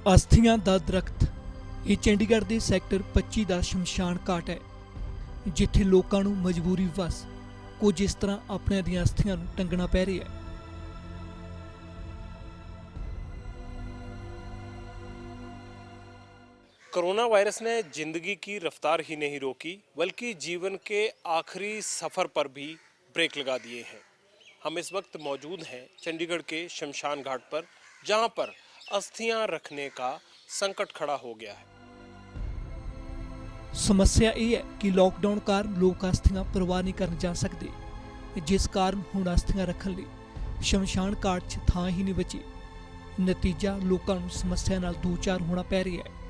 अस्थियां दा दरख्त ਇਹ ਚੰਡੀਗੜ੍ਹ ਦੇ ਸੈਕਟਰ 25 ਦਾ ਸ਼ਮਸ਼ਾਨ ਘਾਟ ਹੈ, ਜਿੱਥੇ ਲੋਕਾਂ ਨੂੰ ਮਜਬੂਰੀ ਵਸ ਕੁਝ ਇਸ ਤਰ੍ਹਾਂ ਆਪਣਿਆਂ ਦੀਆਂ ਅਸਥੀਆਂ ਨੂੰ ਟੰਗਣਾ ਪੈ ਰਿਹਾ ਹੈ। कोरोना वायरस ने जिंदगी की रफ्तार ही नहीं रोकी बल्कि जीवन के आखिरी सफ़र पर भी ब्रेक लगा दिए हैं। हम इस वक्त मौजूद हैं चंडीगढ़ के शमशान घाट पर, जहां पर अस्थियां रखने का संकट खड़ा हो गया है। समस्या यह है कि लॉकडाउन कारण लोग अस्थियां परवाह नहीं करन जा सकते, जिस कारण हुण अस्थियां रखण लई शमशान घाट 'ਚ ਥਾਂ ही नहीं बची। नतीजा लोगों ਨੂੰ समस्या नाल दो चार होना पै रहा है।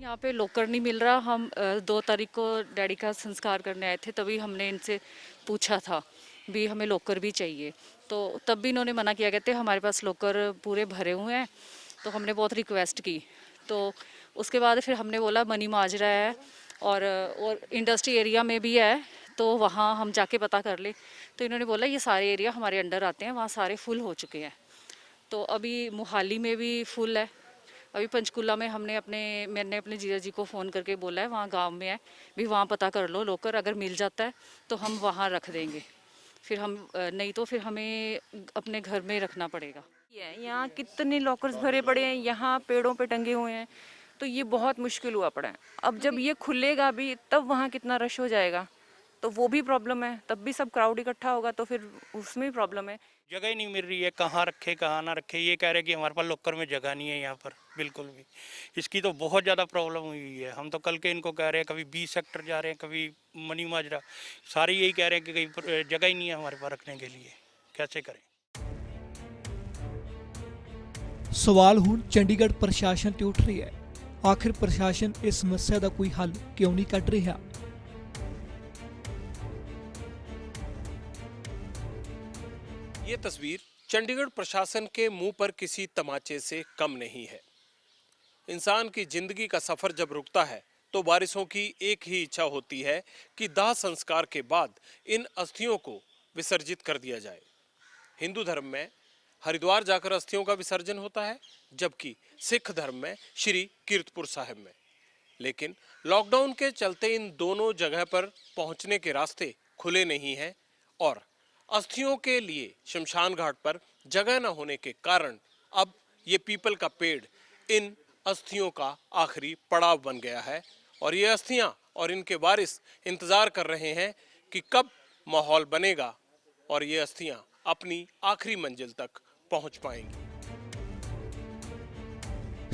यहाँ पे लॉकर नहीं मिल रहा। हम 2 तारीख को डैडी का संस्कार करने आए थे, तभी हमने इनसे पूछा था भी हमें लॉकर भी चाहिए, तो तब भी इन्होंने मना किया। कहते हमारे पास लॉकर पूरे भरे हुए हैं। तो हमने बहुत रिक्वेस्ट की, तो उसके बाद फिर हमने बोला मनी माजरा है और इंडस्ट्री एरिया में भी है, तो वहाँ हम जाके पता कर ले। तो इन्होंने बोला ये सारे एरिया हमारे अंडर आते हैं, वहाँ सारे फुल हो चुके हैं। तो अभी मोहाली में भी फुल है। अभी पंचकुला में मैंने अपने जीजा जी को फ़ोन करके बोला है, वहाँ गांव में है भी, वहाँ पता कर लो लॉकर, अगर मिल जाता है तो हम वहाँ रख देंगे, फिर हम नहीं तो फिर हमें अपने घर में रखना पड़ेगा। यहाँ कितने लॉकर्स भरे पड़े हैं, यहाँ पेड़ों पे टंगे हुए हैं, तो ये बहुत मुश्किल हुआ पड़ा है। अब जब ये खुलेगा भी तब वहाँ कितना रश हो जाएगा, तो वो भी प्रॉब्लम है। तब भी सब क्राउड इकट्ठा होगा तो फिर उसमें भी प्रॉब्लम है। जगह ही नहीं मिल रही है, कहाँ रखे कहाँ ना रखे। ये कह रहे कि हमारे पास लॉकर में जगह नहीं है यहाँ पर बिल्कुल भी। इसकी तो बहुत ज़्यादा प्रॉब्लम हुई है। हम तो कल के इनको कह रहे हैं, कभी 20 सेक्टर जा रहे हैं, कभी मनी माजरा, सारे यही कह रहे हैं कि कहीं जगह ही नहीं है हमारे पास रखने के लिए, कैसे करें। सवाल हुण चंडीगढ़ प्रशासन ते उठ रहा है। आखिर प्रशासन इस समस्या का कोई हल क्यों नहीं कढ रहा? ये तस्वीर चंडीगढ़ प्रशासन के मुंह पर किसी तमाचे से कम नहीं है। इंसान की जिंदगी का सफर जब रुकता है तो वारिसों की एक ही इच्छा होती है कि दाह संस्कार के बाद इन अस्थियों को विसर्जित कर दिया जाए। हिंदू धर्म में हरिद्वार जाकर अस्थियों का विसर्जन होता है, जबकि सिख धर्म में श्री कीरतपुर साहिब में। लेकिन लॉकडाउन के चलते इन दोनों जगह पर पहुंचने के रास्ते खुले नहीं हैं और अस्थियों के लिए शमशान घाट पर जगह न होने के कारण अब ये पीपल का पेड़ इन अस्थियों का आखिरी पड़ाव बन गया है। और ये अस्थियां और इनके वारिस इंतजार कर रहे हैं कि कब माहौल बनेगा और ये अस्थियां अपनी आखिरी मंजिल तक पहुंच पाएंगी।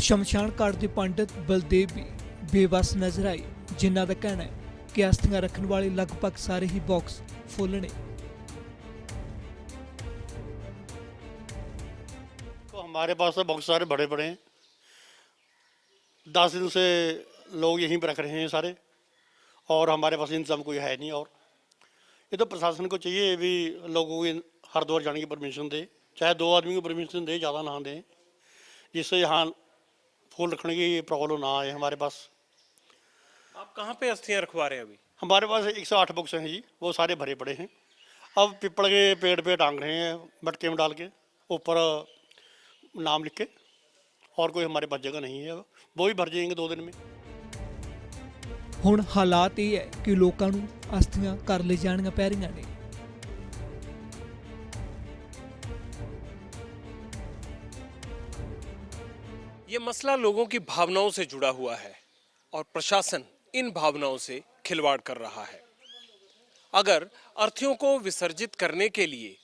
शमशान घाट के पंडित बलदेव भी बेबस नजर आए, जिन्हों का कहना है कि अस्थियां रखने वाले लगभग सारे ही बॉक्स फुल ने। हमारे पास तो बॉक्स सारे बड़े बड़े हैं। 10 दिन से लोग यहीं पर रख रहे हैं सारे, और हमारे पास इंतजाम कोई है नहीं। और ये तो प्रशासन को चाहिए भी लोगों को हरिद्वार जाने की परमिशन दे, चाहे 2 आदमी को परमिशन दे, ज़्यादा ना दें, जिससे यहाँ फूल रखने की प्रॉब्लम ना आए हमारे पास। आप कहाँ पे अस्थियां रखवा रहे हैं अभी? हमारे पास 108 बॉक्स हैं जी, वो सारे भरे पड़े हैं। अब पीपल के पेड़ पे टांग रहे हैं, मटके में डाल के ऊपर नाम लिख के, और कोई हमारे पास जगह नहीं है, वो भी भर जाएंगे 2 दिन में। हुण हालात ये है कि लोगों ਨੂੰ अस्थियां घर ले जानियां पै रहीਆਂ ने। ये मसला लोगों की भावनाओं से जुड़ा हुआ है और प्रशासन इन भावनाओं से खिलवाड़ कर रहा है। अगर अर्थियों को विसर्जित करने के लिए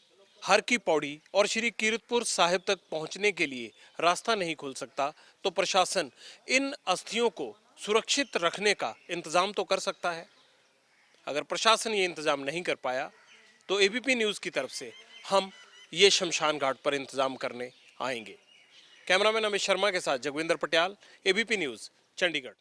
हर की पौड़ी और श्री कीरतपुर साहिब तक पहुंचने के लिए रास्ता नहीं खुल सकता, तो प्रशासन इन अस्थियों को सुरक्षित रखने का इंतजाम तो कर सकता है। अगर प्रशासन ये इंतजाम नहीं कर पाया तो एबीपी न्यूज़ की तरफ से हम ये शमशान घाट पर इंतजाम करने आएंगे। कैमरामैन अमित शर्मा के साथ जगविंदर पटियाल, एबीपी न्यूज़, चंडीगढ़।